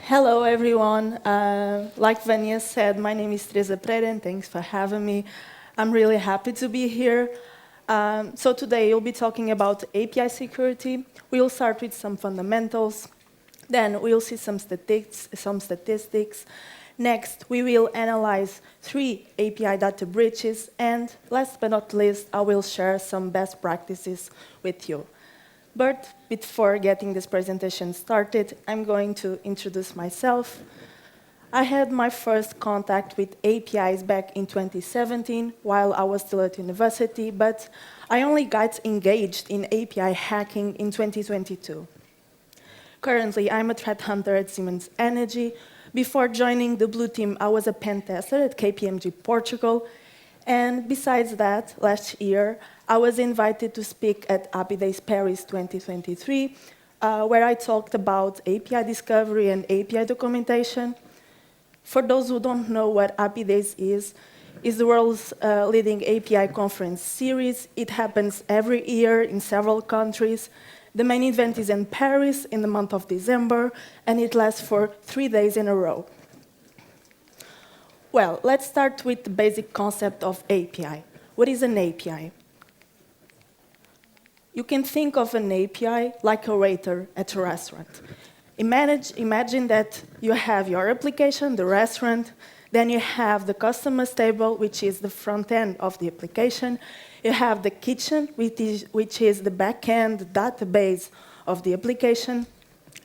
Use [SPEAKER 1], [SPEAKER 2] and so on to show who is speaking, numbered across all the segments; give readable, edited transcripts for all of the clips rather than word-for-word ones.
[SPEAKER 1] Hello, everyone. Like Vania said, my name is Teresa Pereira, and thanks for having me. I'm really happy to be here. So today, you'll be talking about API security. We'll start with some fundamentals. Then we'll see some statistics. Next, we will analyze 3 API data breaches. And last but not least, I will share some best practices with you. But before getting this presentation started, I'm going to introduce myself. I had my first contact with APIs back in 2017 while I was still at university, but I only got engaged in API hacking in 2022. Currently, I'm a threat hunter at Siemens Energy. Before joining the Blue Team, I was a pen tester at KPMG Portugal. And besides that, last year, I was invited to speak at API Days Paris 2023, where I talked about API discovery and API documentation. For those who don't know what API Days is the world's leading API conference series. It happens every year in several countries. The main event is in Paris in the month of December, and it lasts for 3 days in a row. Well, let's start with the basic concept of API. What is an API? You can think of an API like a waiter at a restaurant. Imagine that you have your application, the restaurant, then you have the customer's table, which is the front end of the application. You have the kitchen, which is the back end, the database of the application.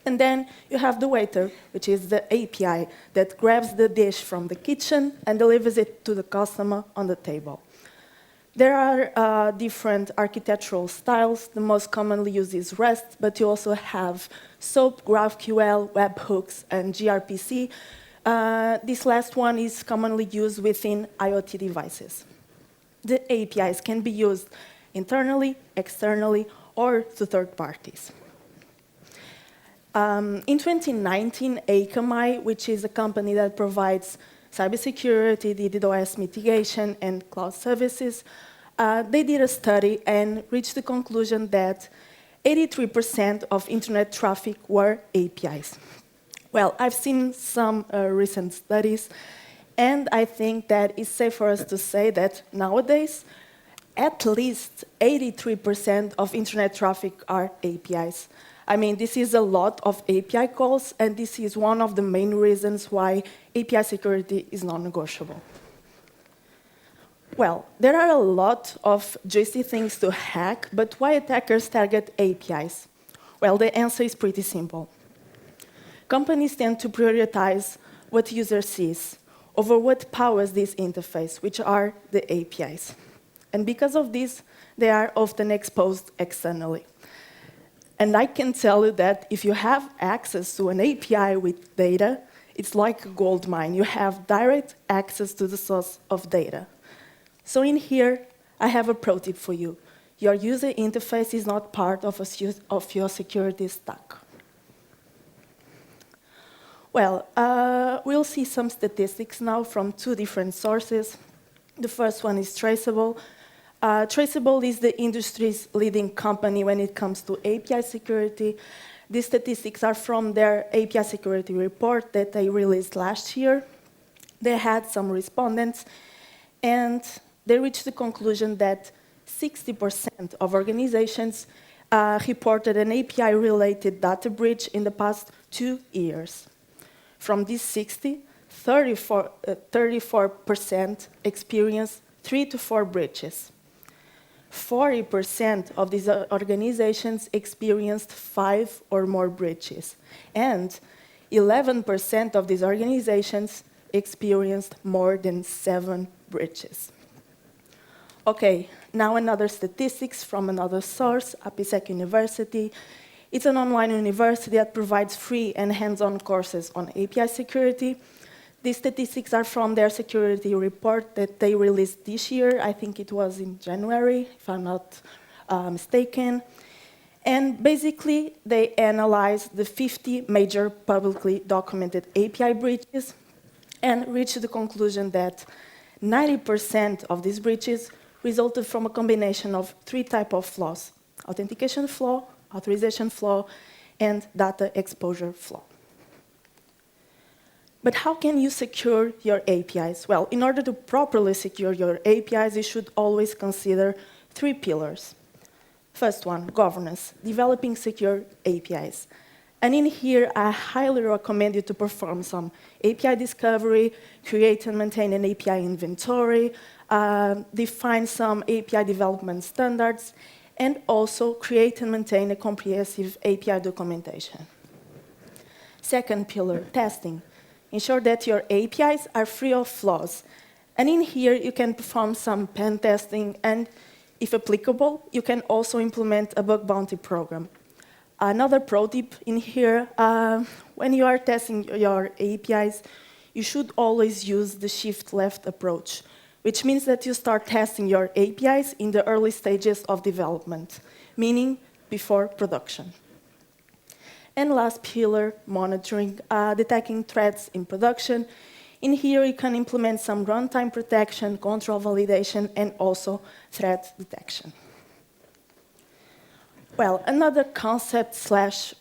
[SPEAKER 1] And then you have the waiter, which is the API that grabs the dish from the kitchen and delivers it to the customer on the table. There are different architectural styles. The most commonly used is REST, but you also have SOAP, GraphQL, webhooks, and gRPC. This last one is commonly used within IoT devices. The APIs can be used internally, externally, or to third parties. In 2019, Akamai, which is a company that provides cybersecurity, DDoS mitigation, and cloud services, they did a study and reached the conclusion that 83% of internet traffic were APIs. Well, I've seen some recent studies, and I think that it's safe for us to say that nowadays, at least 83% of internet traffic are APIs. I mean, this is a lot of API calls, and this is one of the main reasons why API security is non-negotiable. Well, there are a lot of juicy things to hack, but why attackers target APIs? Well, the answer is pretty simple. Companies tend to prioritize what user sees over what powers this interface, which are the APIs. And because of this, they are often exposed externally. And I can tell you that if you have access to an API with data, it's like a gold mine. You have direct access to the source of data. So in here, I have a pro tip for you. Your user interface is not part of your security stack. Well, we'll see some statistics now from 2 different sources. The first one is Traceable. Traceable is the industry's leading company when it comes to API security. These statistics are from their API security report that they released last year. They had some respondents, and they reached the conclusion that 60% of organizations reported an API-related data breach in the past 2 years. From these 60, 34% experienced 3 to 4 breaches. 40% of these organizations experienced 5 or more breaches, and 11% of these organizations experienced more than 7 breaches. Okay, now another statistics from another source, APISec University. It's an online university that provides free and hands-on courses on API security. These statistics are from their security report that they released this year. I think it was in January, if I'm not mistaken. And basically, they analyzed the 50 major publicly documented API breaches and reached the conclusion that 90% of these breaches resulted from a combination of 3 types of flaws: authentication flaw, authorization flaw, and data exposure flaw. But how can you secure your APIs? Well, in order to properly secure your APIs, you should always consider 3 pillars. First one, governance, developing secure APIs. And in here, I highly recommend you to perform some API discovery, create and maintain an API inventory, define some API development standards, and also create and maintain a comprehensive API documentation. Second pillar, testing. Ensure that your APIs are free of flaws. And in here, you can perform some pen testing, and if applicable, you can also implement a bug bounty program. Another pro tip in here, when you are testing your APIs, you should always use the shift-left approach, which means that you start testing your APIs in the early stages of development, meaning before production. And last pillar, monitoring, detecting threats in production. In here, you can implement some runtime protection, control validation, and also threat detection. Well, another concept slash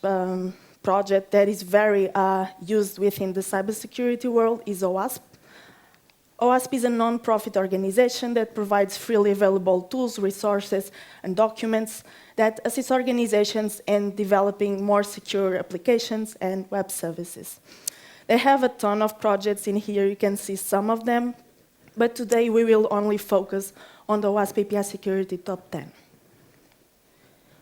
[SPEAKER 1] project that is very used within the cybersecurity world is OWASP. OWASP is a non-profit organization that provides freely available tools, resources, and documents that assist organizations in developing more secure applications and web services. They have a ton of projects in here. You can see some of them. But today, we will only focus on the OWASP API Security Top 10.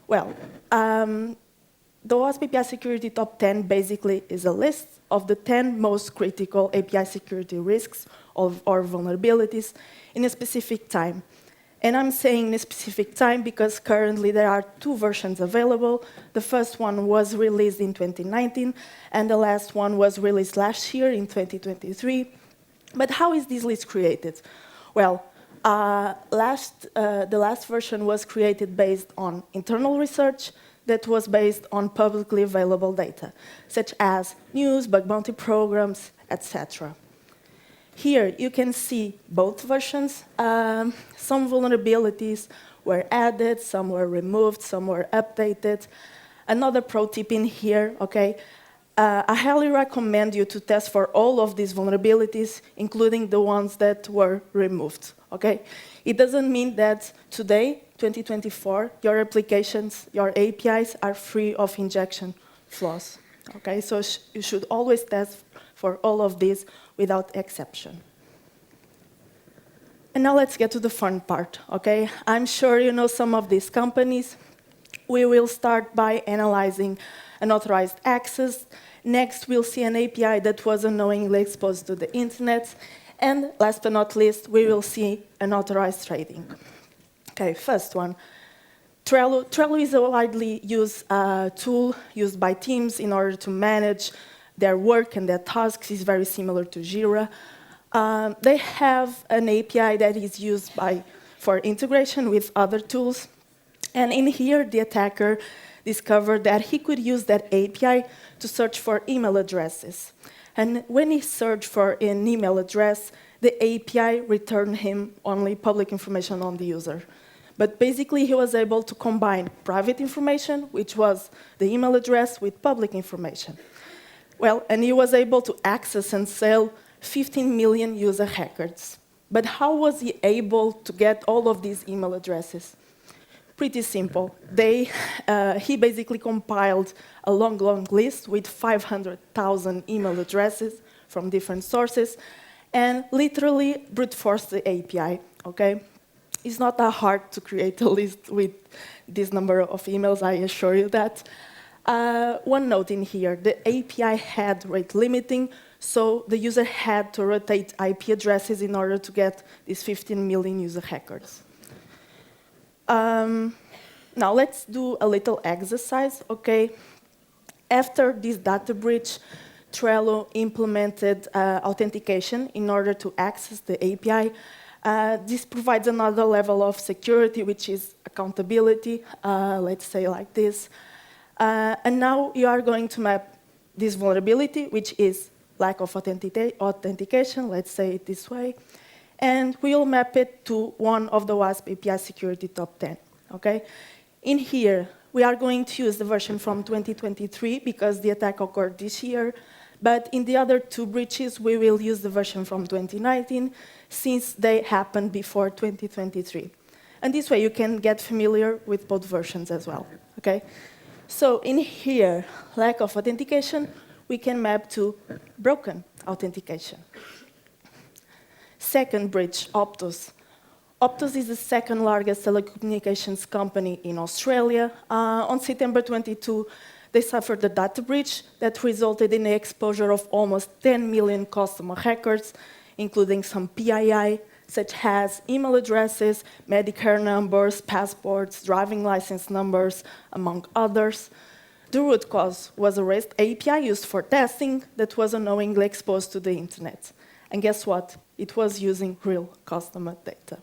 [SPEAKER 1] Well, the OWASP API Security Top 10 basically is a list of the 10 most critical API security risks or vulnerabilities in a specific time. And I'm saying in a specific time because currently there are 2 versions available. The first one was released in 2019, and the last one was released last year in 2023. But how is this list created? Well, the last version was created based on internal research that was based on publicly available data, such as news, bug bounty programs, etc. Here, you can see both versions. Some vulnerabilities were added, some were removed, some were updated. Another pro tip in here, okay? I highly recommend you to test for all of these vulnerabilities, including the ones that were removed, okay? It doesn't mean that today, 2024, your applications, your APIs are free of injection flaws, okay? So you should always test for all of these without exception. And now let's get to the fun part, okay? I'm sure you know some of these companies. We will start by analyzing unauthorized access. Next, we'll see an API that was unknowingly exposed to the internet. And last but not least, we will see unauthorized trading. Okay, first one. Trello. Trello is a widely used tool used by teams in order to manage their work and their tasks. It's very similar to Jira. They have an API that is used for integration with other tools. And in here, the attacker discovered that he could use that API to search for email addresses. And when he searched for an email address, the API returned him only public information on the user. But basically, he was able to combine private information, which was the email address, with public information. Well, and he was able to access and sell 15 million user records. But how was he able to get all of these email addresses? Pretty simple. He basically compiled a long, long list with 500,000 email addresses from different sources and literally brute forced the API, okay? It's not that hard to create a list with this number of emails, I assure you that. One note in here, the API had rate limiting, so the user had to rotate IP addresses in order to get these 15 million user records. Now let's do a little exercise, okay? After this data breach, Trello implemented authentication in order to access the API. This provides another level of security, which is accountability, let's say like this. And now you are going to map this vulnerability, which is lack of authentication, let's say it this way, and we will map it to one of the OWASP API Security Top 10, okay? In here, we are going to use the version from 2023 because the attack occurred this year, But in the other two breaches, we will use the version from 2019, since they happened before 2023. And this way, you can get familiar with both versions as well, okay? So in here, lack of authentication, we can map to broken authentication. Second breach, Optus. Optus is the second largest telecommunications company in Australia. On September 22, they suffered a data breach that resulted in the exposure of almost 10 million customer records, including some PII, such as email addresses, Medicare numbers, passports, driving license numbers, among others. The root cause was a REST API used for testing that was unknowingly exposed to the internet. And guess what? It was using real customer data.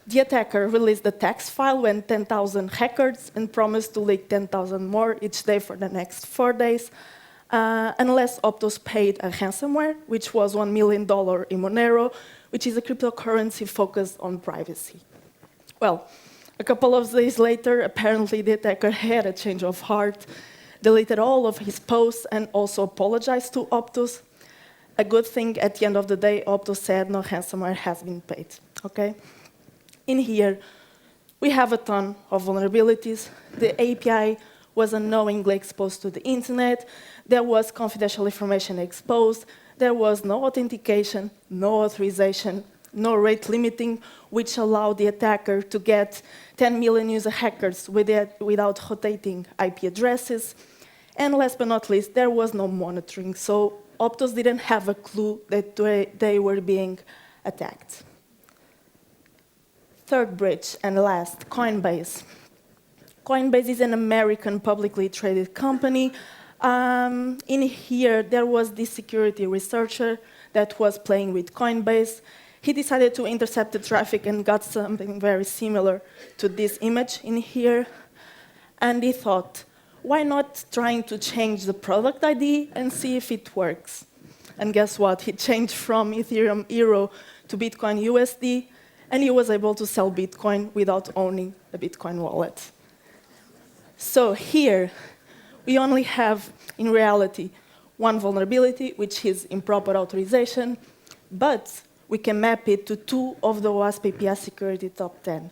[SPEAKER 1] The attacker released the text file with 10,000 records and promised to leak 10,000 more each day for the next 4 days, unless Optus paid a ransomware, which was $1 million in Monero, which is a cryptocurrency focused on privacy. Well, a couple of days later, apparently the attacker had a change of heart, deleted all of his posts, and also apologized to Optus. A good thing, at the end of the day, Optus said no ransomware has been paid, okay? In here, we have a ton of vulnerabilities. The API was unknowingly exposed to the internet. There was confidential information exposed. There was no authentication, no authorization, no rate limiting, which allowed the attacker to get 10 million user hackers without rotating IP addresses. And last but not least, there was no monitoring. So Optus didn't have a clue that they were being attacked. Third breach, and last, Coinbase. Coinbase is an American publicly traded company. In here, there was this security researcher that was playing with Coinbase. He decided to intercept the traffic and got something very similar to this image in here. And he thought, why not trying to change the product ID and see if it works? And guess what? He changed from Ethereum Euro to Bitcoin USD, and he was able to sell Bitcoin without owning a Bitcoin wallet. So here, we only have, in reality, one vulnerability, which is improper authorization, but we can map it to 2 of the OWASP API security top 10.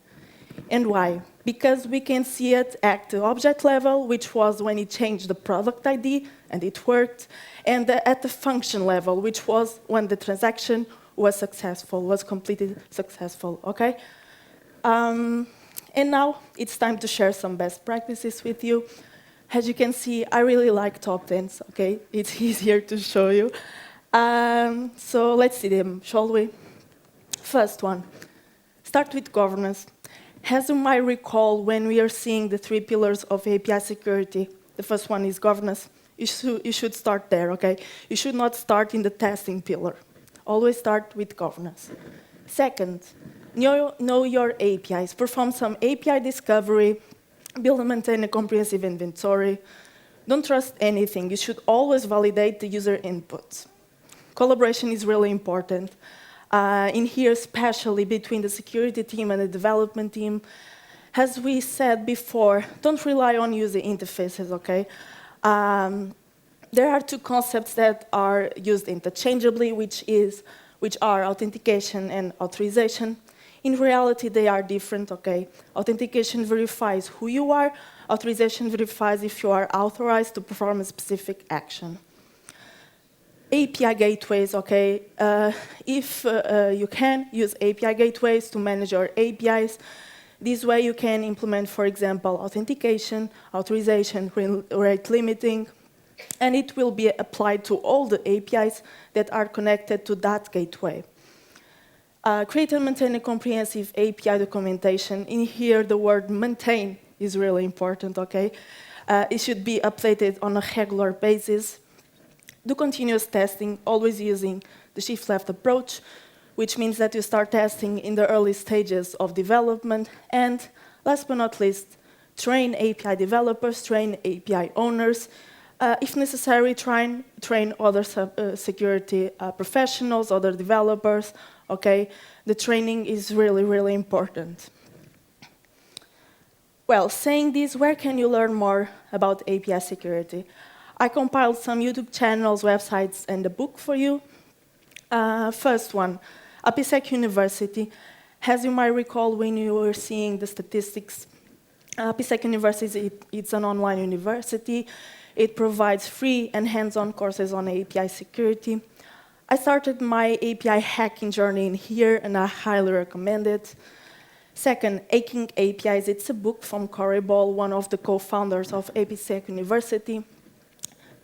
[SPEAKER 1] And why? Because we can see it at the object level, which was when it changed the product ID, and it worked, and at the function level, which was when the transaction was successful, was completely successful, okay? And now it's time to share some best practices with you. As you can see, I really like top 10s, okay? It's easier to show you. So let's see them, shall we? First one, start with governance. As you might recall, when we are seeing the 3 pillars of API security, the first one is governance. You should start there, okay? You should not start in the testing pillar. Always start with governance. Second, know your APIs. Perform some API discovery, build and maintain a comprehensive inventory. Don't trust anything. You should always validate the user inputs. Collaboration is really important. In here, especially between the security team and the development team. As we said before, don't rely on user interfaces, okay? There are 2 concepts that are used interchangeably, which are authentication and authorization. In reality, they are different, okay? Authentication verifies who you are. Authorization verifies if you are authorized to perform a specific action. API gateways, okay? If you can, use API gateways to manage your APIs. This way you can implement, for example, authentication, authorization, rate limiting, and it will be applied to all the APIs that are connected to that gateway. Create and maintain a comprehensive API documentation. In here, the word maintain is really important, okay? It should be updated on a regular basis. Do continuous testing, always using the shift-left approach, which means that you start testing in the early stages of development. And last but not least, train API developers, train API owners. If necessary, train other security professionals, other developers, okay? The training is really, really important. Well, saying this, where can you learn more about API security? I compiled some YouTube channels, websites, and a book for you. First one, APSEC University. As you might recall when you were seeing the statistics, APSEC University it's an online university. It provides free and hands-on courses on API security. I started my API hacking journey in here, and I highly recommend it. Second, Hacking APIs. It's a book from Corey Ball, one of the co-founders of APSEC University.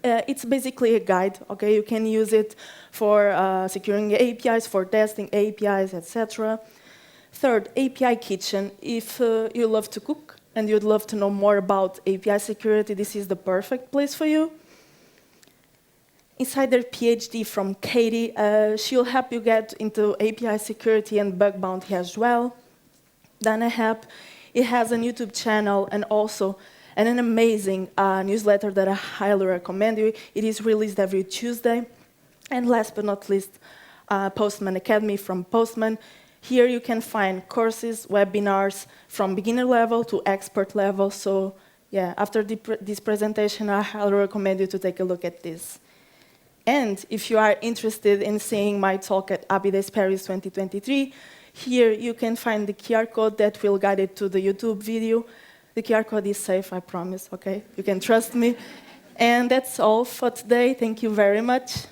[SPEAKER 1] It's basically a guide, okay? You can use it for securing APIs, for testing APIs, etc. Third, API Kitchen. If you love to cook and you'd love to know more about API security, this is the perfect place for you. Insider PhD from Katie. She'll help you get into API security and bug bounty as well. DanaHap, it has a YouTube channel and also an amazing newsletter that I highly recommend you. It is released every Tuesday. And last but not least, Postman Academy from Postman. Here you can find courses, webinars from beginner level to expert level. So yeah, after this presentation, I highly recommend you to take a look at this. And if you are interested in seeing my talk at ABIDES Paris 2023, here you can find the QR code that will guide it to the YouTube video. The QR code is safe, I promise, okay? You can trust me. And that's all for today. Thank you very much.